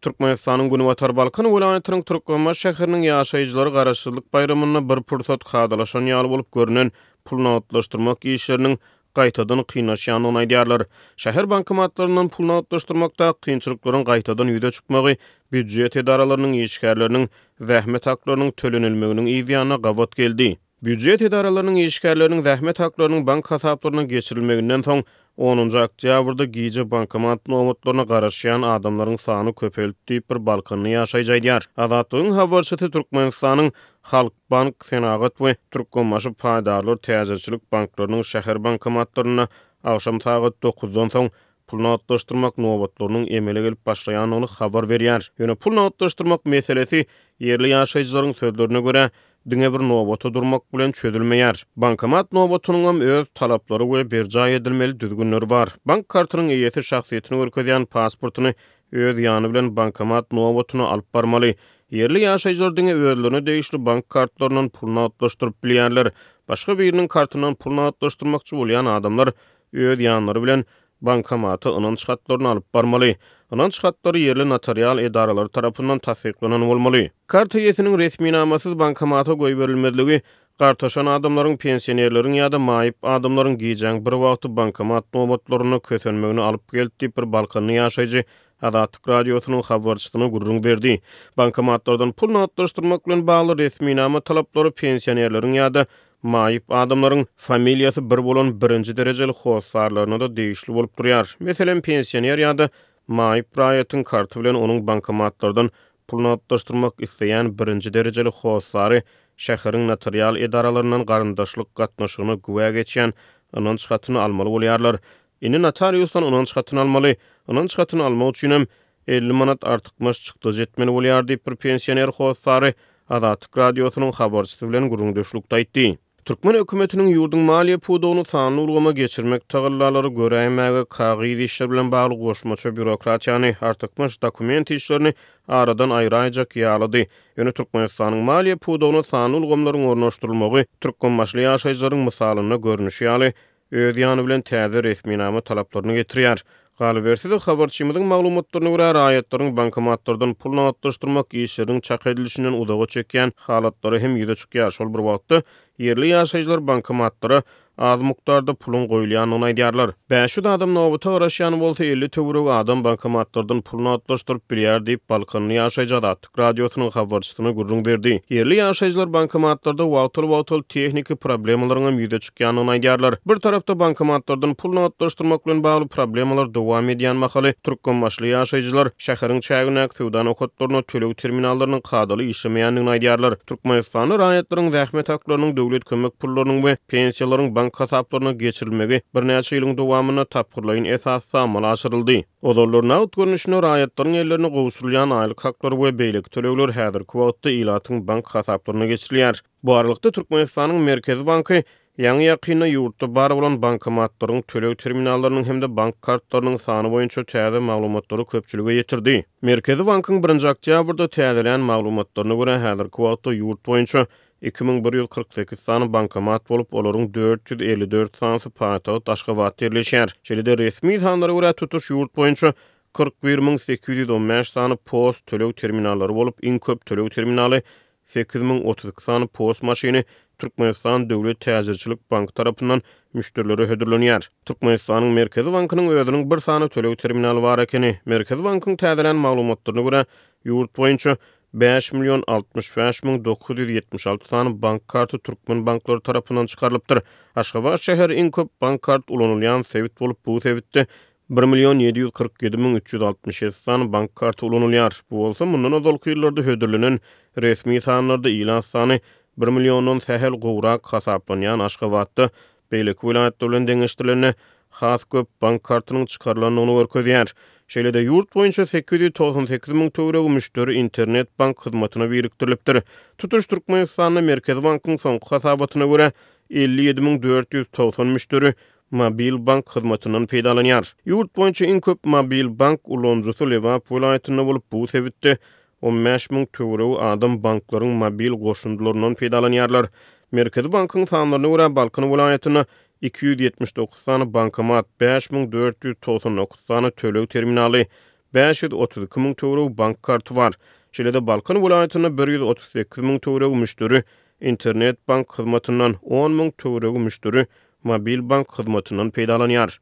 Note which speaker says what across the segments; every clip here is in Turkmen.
Speaker 1: Türkmenistanyň Günübatar Balkan welaýatynyň Türkmenbaş şäheriniň ýaşaýjylary garaşsyzlyk bayramyna bir pursat kadalaşan ýaly bolup görünen pulny atlaşdyrmak işleriniň gaýtadan kynnaşýanyny aýdýarlar. Şäher bankomatlarynyň pulny atlaşdyrmakda kynçylyklaryň gaýtadan ýüze çykmagy büdjet edaralarynyň işgärleriniň zähmet haklarynyň tölenilmeginiň ýa-da gawat geldi. Büdjet edaralarynyň işgärleriniň zähmet haklarynyň bank hasaplaryna geçirilmeginden soň 10-njy oktýabrda giýje bankomat nomatlaryna garaşýan adamlaryň sany köpeldip bir balkony ýaşaýjydýar. Azatlygyň habarçysy Türkmenistanyň Halk Bank Senagat we Türkmenbaş paýdarlar täzirçilik banklarynyň şäher bankomatlaryna akşam saat 9-dan soň pulny atlaşdyrmak nobatlarynyň emele gelip başlaýanyny habar berýär. Ýöne pulny atlaşdyrmak meselesi yerli ýaşaýjylaryň sözlerine görä diňe bir nobata durmak bilen çözülmeýär. Bankomat nobatynyň öz talaplary we berja edilmeli düzgünleri bar. Bank kartynyň eýesi şahsiýetini görkezýän pasportyny öz ýany bilen bankomat nobatyna alyp barmaly. Yerli ýaşaýjylar diňe özlerine değişli bank kartlarynyň pulny atlaşdyryp bilýärler. Başga biriniň kartynyň pulny atlaşdyrmakçy bolýan adamlar öz ýanlary bilen bankomata ynanç hatlaryny alyp barmaly. Ynanç hatlary yerli notarial edaralary tarapyndan tasdiklanan bolmaly. Karta ýesiniň resmi namasyz bankomata goýup berilmezligi gartaşan adamlaryň pensionerleriň ýa-da maýyp adamlaryň giýjäň bir wagty bankomat nobatlaryny kösenmegini alyp geldi bir balkony ýaşaýjy Azatlyk radiosynyň habarçysyna gurrun berdi. Bankomatlardan pulny atlaşdyrmak bilen bagly resmi nama talaplary pensionerleriň ýa-da maýyp adamlaryň familiýasy bir bolan birinji derejeli hossarlaryna da değişli bolup durýar. Meselen pensioner ýa-da maýyp raýatyň karty bilen onuň bankomatlardan pulny atlaşdyrmak isleýän birinji derejeli hossary şäheriň notarial edaralaryndan garyndaşlyk gatnaşygyna güwä geçýän ynanç hatyny almaly bolýarlar. Ini notariusdan ynanç hatyny almaly. Ynanç hatyny almak üçin hem 50 manat artykmaş çykdy jetmeli bolýar diýip bir pensioner hossary Azatlyk radiosynyň habarçysy bilen gurrundaşlykda aýtdy. Türkmen hökümetiniň ýurdun maliýe pudugyny sanly urgama geçirmek tagallalary göräýmäge kagyz işler bilen bagly goşmaça bürokratiýany artykmaş dokument işlerini aradan aýraýjak ýalydy. Ýöne Türkmenistanyň maliýe pudugyny sanly urgamlaryň ornaşdyrylmagy Türkmenbaşly ýaşaýjylaryň misalyna görnüş ýaly öz ýany bilen täze resmi nama talaplaryny getirýär. Galibersi de habarçymyzyň maglumatlaryna görä raýatlaryň bankomatlardan pulny atlaşdyrmak işleriniň çak edilişinden udaga çekýän halatlary hem ýüze çykýar. Şol bir wagtda yerli ýaşaýjylar bankomatlara az mukdarda pulun goýulýanyny aýdýarlar. 500 adam nobata garaşýany bolsa 50 töwerek adam bankomatlardan pulny atlaşdyryp bilýär diýip balkony ýaşaýjy Azatlyk radiosynyň habarçysyna gurrun berdi. Yerli ýaşaýjylar bankomatlarda wagtly tehniki problemalaryň hem ýüze çykýanyny aýdýarlar. Bir tarapda bankomatlardan pulny atlaşdyrmak bilen bagly problemalar dowam edýän mahaly Türkmenbaşly ýaşaýjylar şäheriň çägine sowda nokatlaryna töleg terminallarynyň kadaly işlemeýändigini aýdýarlar. Türkmenistany raýatlaryň zähmet haklarynyň döwlet kömek pullarynyň we pensiýalaryň bank hasaplaryna geçirilmegi bir näçe ýylyň dowamyna tapgyrlaýyn esasy amala aşyryldy. Odollar näwt görnüşine raýatlaryň ellerine gowşurulýan aýlyk haklary we beýleki tölegler häzirki wagtda ilatyň bank hasaplaryna geçirilýär. Bu aralykda Türkmenistanyň Merkezi Banky ýa-ni ýakyna ýurtda bar bolan bankomatlaryň töleg terminallarynyň hemde bank kartlarynyň sany boýunça täze maglumatlary köpçülige ýetirdi. Merkezi Bankyň 1-nji oktýabrda täzelenen maglumatlaryna görä häzirki wagtda ýurt boýunça 2148 sany bankomat bolup, olaryň 454 sanysy paýtagat Aşgabat ýerleşýär. Şeýle resmi sanlara görä tutuş ýurt boýunça 41815 sany post töleg terminallary bolup, iň köp töleg terminaly 8032 sany post maşyny Türkmenistan Döwlet Täzirçilik Bank tarapyndan müşterilere hödürlenýär. Türkmenistanyň Merkezi Bankynyň özüniň bir sany töleg terminaly bar ekeni, Merkezi Bankyň täzelenen maglumatlaryna görä ýurt boýunça 5.065.976 sany bank karty Türkmen banklary tarapyndan çykarylypdyr. Aşgabat şäher iň köp bank kart ulanylýan sewit bolup, bu sewitde 1.747.367 sany bank karty ulanylýar. Bu bolsa mundan ozalky ýyllarda hödürlenen resmi sanlarda ilan sany 1 milyondan sähel gowrak hasaplanýan Aşgabatda beýleki vilayatlar bilen deňeşdirilene has köp bank kartynyň çykarylanyny görkezýär. Şeýle-de ýurt boýunça 898.000 töwerek müşteri internet bank hyzmatyna birikdirilipdir. Tutuş Türkmenistanyň Merkezi Bankynyň soňky hasabatyna görä 57.490 müşteri mobil bank hyzmatyndan peýdalanýar. Ýurt boýunça iň köp mobil bank ulanjysy Lewap vilayatynda bolup, bu sewitde 15.000 töwerek adam banklaryň mobil goşundylaryndan peýdalanýarlar. Merkezi Bankyň sanlaryna görä Balkan vilayatyna 279 sany bankomat, 5499 sany töleg terminaly, 532 000 töwereg bank karty bar. Şeýle-de Balkan welaýatyna 138 000 töwereg müşteri, internet bank hyzmatyndan 10 000 töwereg müşteri mobil bank hyzmatyndan peýdalanýar.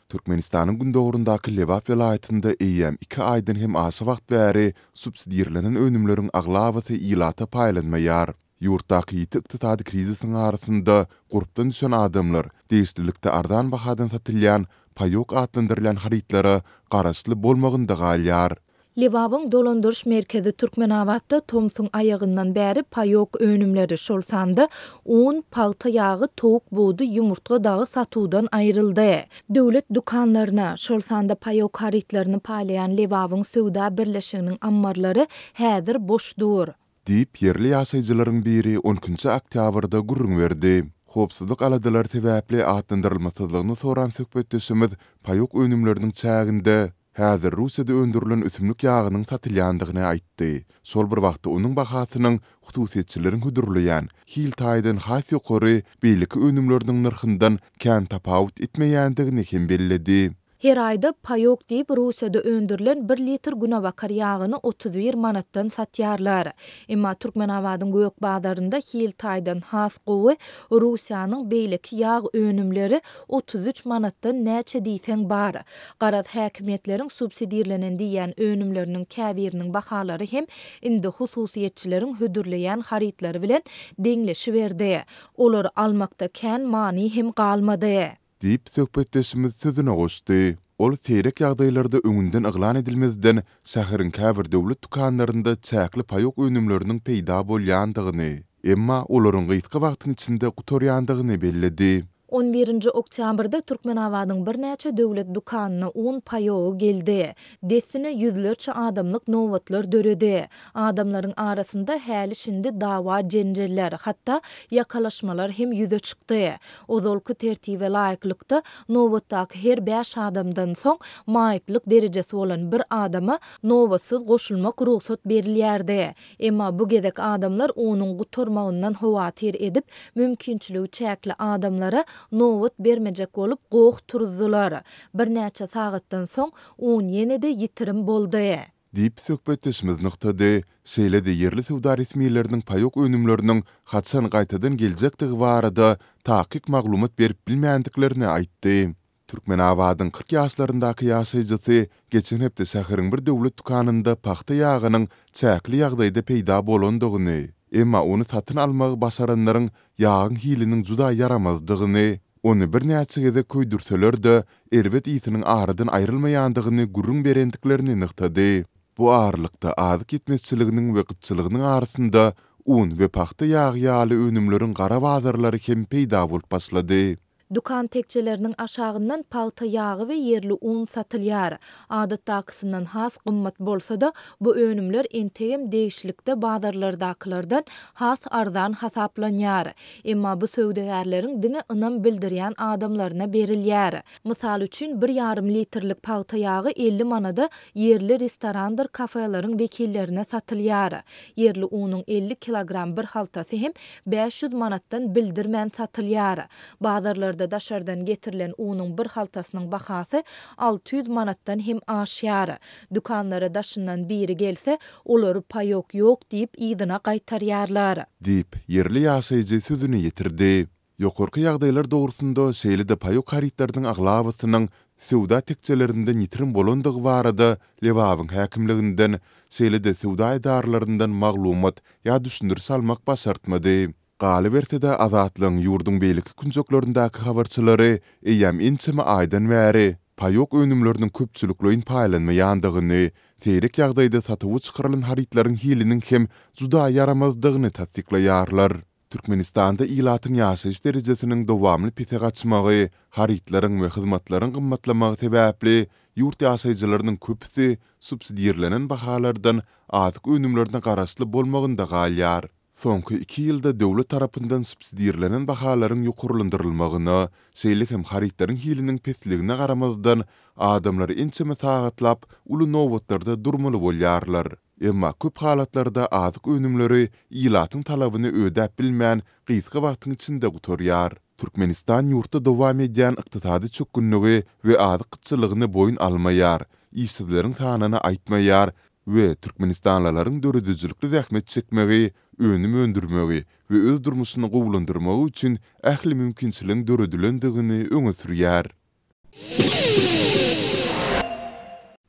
Speaker 2: Türkmenistan'ın gündoğrundaky Lewap welaýatynda eýýäm 2 aýdan hem asa wagt bäri subsidiýerlenen önümleriň aglawaty ýylata paýlanmaýar. Ýurtdaky ýyty krizisiň arasynda gurupdan düşen adamlar deýişdilikde ardan bahadan satylýan payok adlandyrylan haritlara garaşly bolmagynda galýar.
Speaker 3: Lewapyň dolandyrş merkezi Türkmenawatda Tomsun ayagyndan bäri payok önümleri şolsanda un, palta ýagy, towuk buğdy, ýumurtga dagy satuwdan aýryldy. Döwlet dukanlaryna şolsanda payok haritlaryny paýlayan Lewapyň söwda birleşiginiň ammarlary häzir boşdur.
Speaker 2: Diýip yerli ýaşaýjylaryň biri 10-njy oktýabrda gurrun berdi. Hopsuzlyk aladylar sebäpli atlandyrylmasyzlygyny soran söhbetdeşimiz payok önümleriniň çäginde häzir Russiýada öndürilen üsümlük ýagynyň satylýandygyny aýtdy. Şol bir wagtda onuň bahasynyň hususiýetçilerin hüdürleýän hil taýdan has ýokary beýleki önümleriniň narhyndan kän tapawut etmeýändigini hem belledi.
Speaker 3: Her ayda payok diýip Russiýada öndürilen 1 litr günabakar ýagyny 31 manatdan satýarlar. Emma Türkmenawadyň göýek bazarynda hil taýdan has gowy Russiýanyň beýleki ýag önümleri 33 manatdan näçe diýsen bar. Garaz häkimetleriň subsidiýerlenen diýen önümleriniň käbiriniň bahalary hem indi hususiýetçileriň hüdürleýän haritlary bilen deňleşiberdi. Olar almakda kän many hem galmady.
Speaker 2: Diýip söhbetdeşimiz sözüne goşdy. Ol seýrek ýagdaýlarda öňünden yglan edilmezden şäheriň käbir döwlet dukanlarynda çäkli payok önümleriniň peýda bolýandygyny, emma olaryň gyýtky wagtyň içinde gutorýandygyny belledi.
Speaker 3: 11-nji oktýabrda Türkmenawadyň bir näçe döwlet dukanyna un payogy geldi. Desine ýüzlerçe adamlyk nowatlar döredi. Adamlaryň arasynda häli şimdi dawa jenjeller, hatda ýakalaşmalar hem ýüze çykdy. Ozolky tertibe laýyklykda nowatdaky her 5 adamdan soň maýyplyk derejesi bolan bir adama nowasyz goşulmak ruhsat berilýärdi. Emma bu gezek adamlar onuň gutormagyndan howatir edip mümkinçiligi çäkli adamlara nowat bermejek bolup goýuk turdular. Bir näçe sagatdan soň un ýene-de ýitirim boldy.
Speaker 2: Diýip söhbetdeşimiz nykdy. Şeýle-de yerli sowda resmiýetleriniň payok önümleriniň haçan gaýtadan geljekdigi barada taýyk maglumat berip bilmeýändiklerini aýtdy. Türkmenawadyň 40 ýaşlaryndaky ýaşaýjysy geçen hepde şäheriň bir döwlet dukanynda paxta ýagynyň çäkli ýagdaýda peýda bolandygyny, emma onu satyn almagy başaranlaryň ýagyň hiliniň juda yaramazdygyny, onu bir näçe gede köýdürseler-de erwet ýitiniň aradan aýrylmaýandygyny gurrun berendiklerini nykdy. Bu ağırlykda azyk etmezçiliginiň we gytçylygynyň arasynda un we paxta ýagy ýaly önümleriň gara bazarlary hem peýda bolup başlady.
Speaker 3: Dukan tekçelerinin aşağından palta yağı ve yerli un satılýar. Adatdakysyndan has gymmat bolsa da bu önümler entegem değişlikde bazarlardakylardan has arzan hasaplanýar. Emma bu söwdegärleriň dine ynam bildirýän adamlaryna berilýär. Mysal üçin 1,5 litrlik palta yağı 50 manada yerli restorandyr kafelaryň wekillerine satylýar. Yerli unyň 50 kilogram bir haltasy hem 500 manatdan bildirmän satylýar. Bazarlarda daşardan getirilen unyň bir haltasynyň bahasy 600 manatdan hem aşýar. Dukanlara daşyndan biri gelse, olary payok ýok diýip ýygyna gaýtarýarlar.
Speaker 2: Diýip yerli ýaşaýjy sözüni ýetirdi. Ýokarky ýagdaýlar dogrusynda şeýle-de payok haritlarynyň aglawasynyň sowda tekçelerinden ýitirim bolandygy barada Lewapyň häkimliginden şeýle-de sowda edarlaryndan maglumat ýa düşündir salmak başartmady. Galy bertede azatlyň ýurduň beýleki künjeklerindäki habarçylary eýem inçeme aýdan bäri payok önümleriniň köpçülikleýin paýlanmaýandygyny, seýrek ýagdaýda satywy çykarylan haritlaryň hiliniň hem juda yaramazdygyny tasdiklaýarlar. Türkmenistanda ýylatyň ýaşaýyş derejesiniň dowamly pete gaçmagy, haritlaryň we hyzmatlaryň gymmatlamagy sebäpli ýurt ýaşaýjylarynyň köpüsi subsidiýerlenen bahalardan azyk önümlerine garaşly bolmagynda galýar. Soňky 2 ýylda döwlet tarapyndan subsidiýerlenen bahalaryň ýokurlandyrylmagyna, şeýle hem haritlaryň hiliniň petligine garamazdan adamlar ençeme tagatlap uly nowatlarda durmaly bolýarlar. Emma köp halatlarda azyk önümleri ýylatyň talabyny ödäp bilmän gysga wagtyň içinde gutorýar. Türkmenistan yurtda dowam edýän ykdysady çökünligi we azyk kıtçylygyny boyun almaýar, işsizleriň sanyny aýtmaýar we Türkmenistanlylaryň döredüjlükli zähmet çekmegi, önüm öndürmegi we öz durmuşyny gowlandyrmagy üçin ähli mümkinçiligiň döredülendigini öňe sürýär.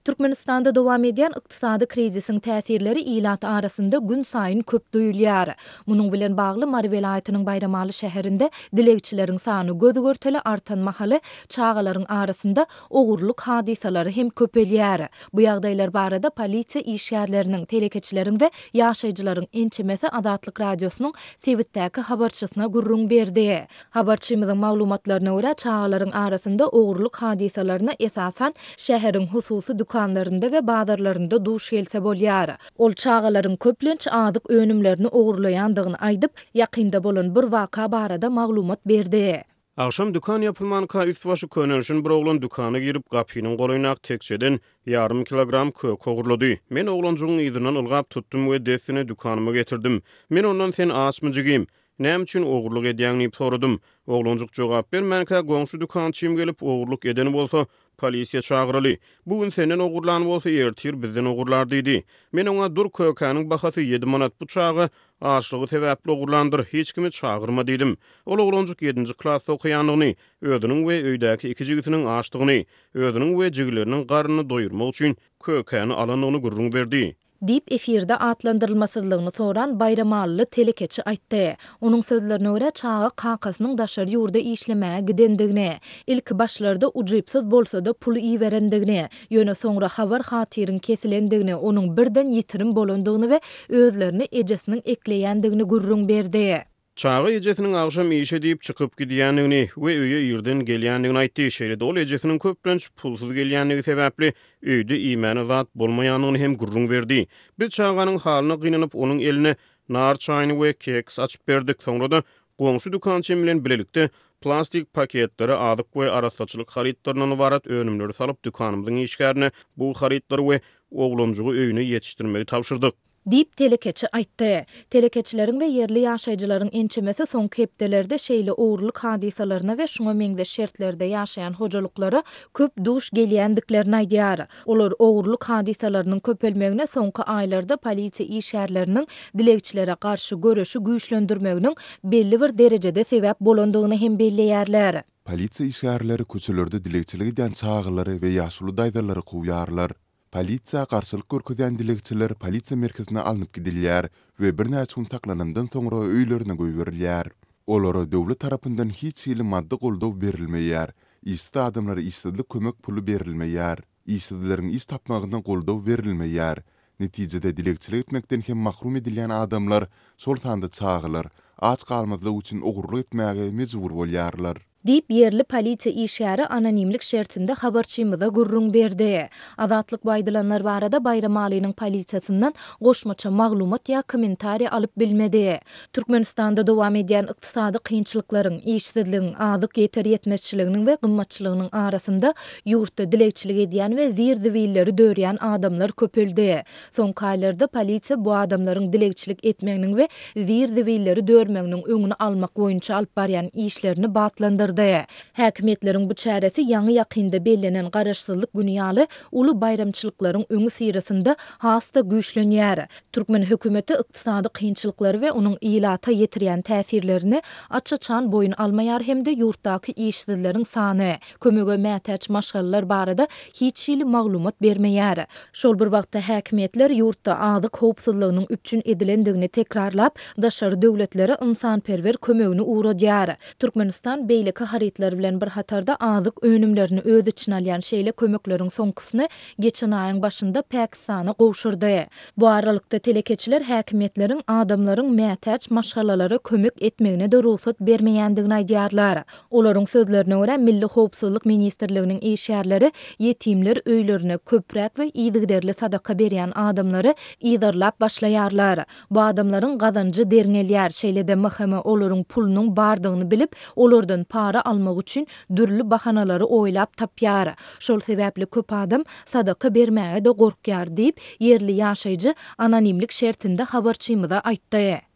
Speaker 3: Türkmenistanda dowam edýän ykdysady krizisiň täsirleri ilat arasynda gün saýyn köp duýulýar. Munyň bilen bagly Mari welaýatynyň Bayramaly şäherinde dilegçileriň sany gözi görteli artan mahaly çağalaryň arasynda ogurluk hadisalary hem köpelýär. Bu ýagdaýlar barada polisiýa işgärleriniň, telekeçileriň we ýaşaýjylaryň ençemesi Adatlyk radiosynyň Sewitdäki habarçysyna gurrun berdi. Habarçymyzyň maglumatlaryna görä çağalaryň arasynda ogurluk hadisalaryna esasan şäheriň hususy dukanlarında we bazarlarında duş gelse bolýar. Ol çağalaryň köplenç azyk önümlerini ogurlaýandygyny aýdyp, ýakynda bolan bir waka barada maglumat berdi.
Speaker 1: Akşam dukan yapılmanka üst başı könönüşün bir oğlan dukana girip kapynyň golaynak tekçeden yarım kilogram kök ogurlady. Men oğlanjygyň ýzynyň ılgap tutdum we desini dukanyma getirdim. Men ondan sen açmyjygym. Näme üçin ogurluk edýäňni soradym. Oglanjyk jogap bermänkä goňşy dukançym gelip ogurluk edeni bolsa polisiýa çağıraly. Bugün senden ogurlan bolsa ertir bizden ogurlar diýdi. Men oňa dur kökanyň bahasy 7 manat bu çağı açlygy sebäpli ogurlandyr, hiç kimi çağırma diýdim. Ol oglanjyk 7-nji klassda okuýandygyny, özüniň we öýdäki iki jigitiniň açdygyny, özüniň we jigileriniň garyny doýurmak üçin kökany alanyny gurrun berdi.
Speaker 3: Dip efirde atlandyrylmasızlygyny soran Bayramaly telekeçi aýtdy. Onuň sözlerine görä çağı kankasynyň daşary ýurda işlemäge gidendigini, ilk başlarda ujypsyz bolsa-da pul iýerendigini, ýöne soňra habar hatyryn kesilendigini, onuň birden ýitirim bolandygyny we özlerini ejesiniň ekleýändigini gurrun berdi.
Speaker 1: Çağı ejesiniň agşam işe diýip çykyp gidýändigini we öýe ýerden gelýändigini aýtdy. Şeýle ol ejesiniň köplenç pulsuz gelýändigi sebäpli öýde iýmani zat bolmaýanyny hem gurrun berdi. Biz çağanyň halyna gynanyp onuň eline nar çaýny we keks açyp berdik. Soňra da goňşy dukançy bilen bilelikde plastik paketleri adyk we arasaçylyk haritlarynyň barat önümleri salyp dukanymyzyň işgärine bu haritlary we oglanjygy öýüne ýetişdirmegi tapşyrdyk.
Speaker 3: Dip telekeçi aýtdy. Telekeçileriň we yerli ýaşaýjylaryň ençemesi soňky hepdelerde şeýle ogurluk hadisalaryna we şuňa meňde şertlerde ýaşaýan hojalyklary köp duş gelýändiklerini aýdýar. Olar ogurluk hadisalarynyň köpelmegine soňky aýlarda polisiýa işgärleriniň dilegçilere garşy göreşi güýçlendirmeginiň belli bir derejede sebäp bolandygyny hem belleýärler.
Speaker 2: Polisiýa işgärleri köçelerde dilegçiligi edýän çağalary we ýaşuly daýdalary goýýarlar. Polisiýa garşylyk görkezýän dilegçiler polisiýa merkezine alınıp gidilýär we bir näçe gün taklanandan soňra öýlerine goýberilýär. Olara döwlet tarapyndan hiç ýyly maddi goldaw berilmeýär. Işsiz adamlara işsizlik kömek pulu berilmeýär. İşsizleriň iş tapmagyna goldaw berilmeýär. Netijede dilegçilik etmekden hem mahrum edilýän adamlar şol sanda çağılar, aç galmazlyk üçin ogurluk etmäge mejbur bolýarlar.
Speaker 3: Dip yerli polisiýa işgäri anonimlik şertinde habarçymyza gurrun berdi. Adatlyk baýdylanlar barada Bayramalynyň polisiýasyndan goşmaça maglumat ýa kommentariýa alyp bilmedi. Türkmenistanda dowam edýän ykdysady kynçylyklaryň, işsizligiň, azyk ýeter ýetmezçiliginiň we gymmatçylygynyň arasynda ýurtda dilegçilik edýän we zir-zibilleri dörýän adamlar köpeldi. Soňky aýlarda polisiýa bu adamlaryň dilegçilik etmeginiň we zir-zibilleri dörmeginiň öňüni almak boýunça alyp barýan işlerini batlandyrdy. Häkimetleriň bu çäresi ýaňy ýakynda bellenen garaşsyzlyk güni ýaly uly bayramçylyklaryň öňü syrasynda hasta güýçlenýär. Türkmen hökümeti ykdysady kynçylyklary we onuň ilata ýetirýän täsirlerini açyçan boyun almaýar hemde ýurtdaky işsizleriň sany, kömege mätäç maşgallalar barada hiç ýyly maglumat bermeýär. Şol bir wagtda häkimetler ýurtda azyk howpsuzlygynyň üçin edilendigini tekrarlap, daşary döwletlere ynsanperwer kömegini uğradýar. Türkmenistan beýleki haritler bilen bir hatarda azyk önümlerini öz içine alýan şeýle kömekleriň soňkusyny geçen aýyň başynda Pakistana gowşurdy. Bu aralykda telekeçiler häkimetleriň adamlaryň mätäç maşgalalary kömek etmegine de ruhsat bermeýändigini aýdýarlar. Olaryň sözlerine görä Milli Howpsuzlyk Ministrliginiň işgärleri ýetimler öýlerine köpräk we ýygyderli sadaka berýän adamlary ýydarlap başlaýarlar. Bu adamlaryň gazanjy derňelýär, şeýle de mahkeme olaryň pulunyň bardygyny bilip, olardan para almak üçin dürli bahanalary oýlap tapýar. Şol sebäpli köp adam sadaka bermäge de gorkýar diýip yerli ýaşaýjy anonimlik şertinde habarçymyza aýtdy.